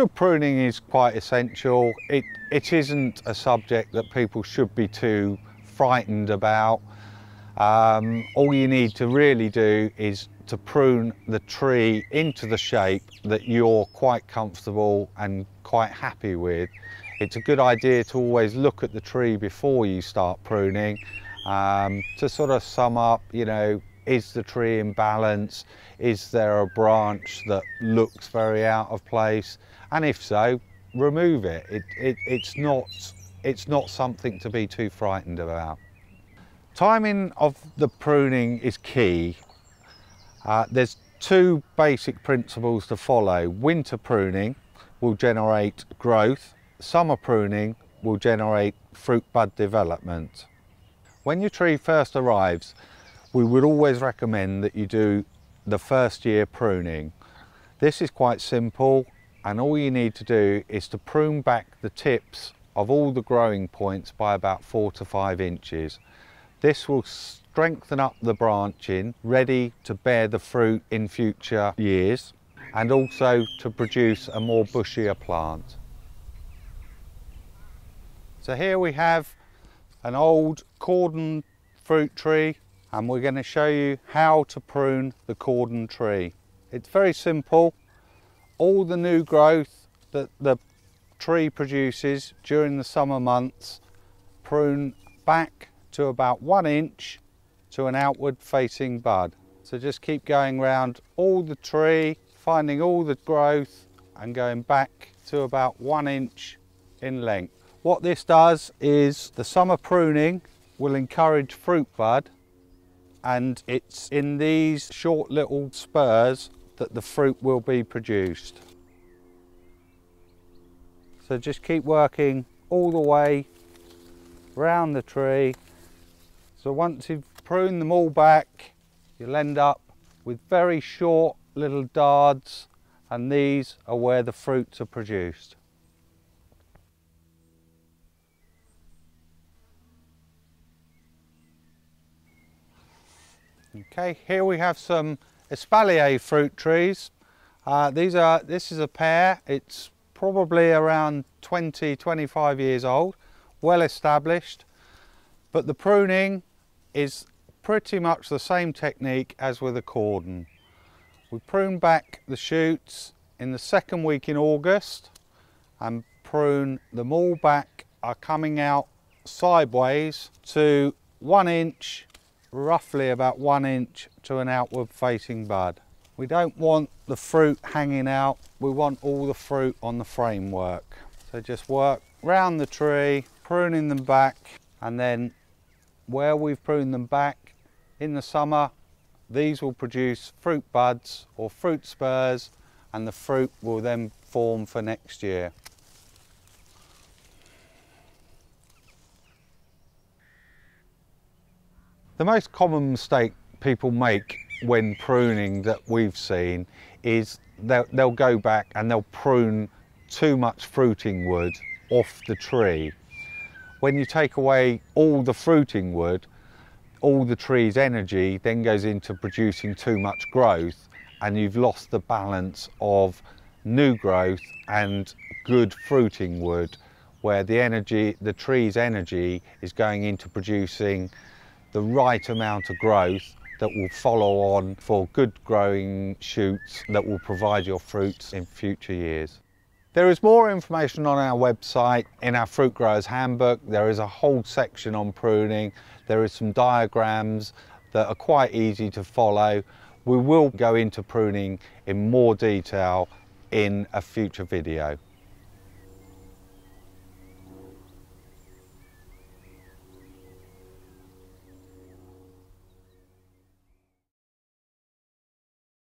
Good pruning is quite essential. It isn't a subject that people should be too frightened about. All you need to really do is to prune the tree into the shape that you're quite comfortable and quite happy with. It's a good idea to always look at the tree before you start pruning, to sort of sum up, you know, is the tree in balance? Is there a branch that looks very out of place? And if so, remove it. It's not something to be too frightened about. Timing of the pruning is key. There's two basic principles to follow. Winter pruning will generate growth. Summer pruning will generate fruit bud development. When your tree first arrives, we would always recommend that you do the first year pruning. This is quite simple, and all you need to do is to prune back the tips of all the growing points by about 4 to 5 inches. This will strengthen up the branching, ready to bear the fruit in future years, and also to produce a more bushier plant. So here we have an old cordon fruit tree, and we're going to show you how to prune the cordon tree. It's very simple. All the new growth that the tree produces during the summer months, prune back to about 1 inch to an outward facing bud. So just keep going round all the tree, finding all the growth and going back to about 1 inch in length. What this does is the summer pruning will encourage fruit bud, and it's in these short little spurs that the fruit will be produced. So just keep working all the way round the tree. So once you've pruned them all back, you'll end up with very short little dards, and these are where the fruits are produced. Okay, here we have some espalier fruit trees. This is a pear. It's probably around 20-25 years old, well established, but the pruning is pretty much the same technique as with a cordon. We prune back the shoots in the second week in August and prune them all back, are coming out sideways to 1 inch, roughly about 1 inch to an outward facing bud. We don't want the fruit hanging out, we want all the fruit on the framework. So just work round the tree, pruning them back, and then where we've pruned them back in the summer, these will produce fruit buds or fruit spurs, and the fruit will then form for next year. The most common mistake people make when pruning that we've seen is they'll go back and they'll prune too much fruiting wood off the tree. When you take away all the fruiting wood, all the tree's energy then goes into producing too much growth, and you've lost the balance of new growth and good fruiting wood, where the tree's energy is going into producing the right amount of growth that will follow on for good growing shoots that will provide your fruits in future years. There is more information on our website. In our Fruit Growers Handbook, there is a whole section on pruning. There is some diagrams that are quite easy to follow. We will go into pruning in more detail in a future video.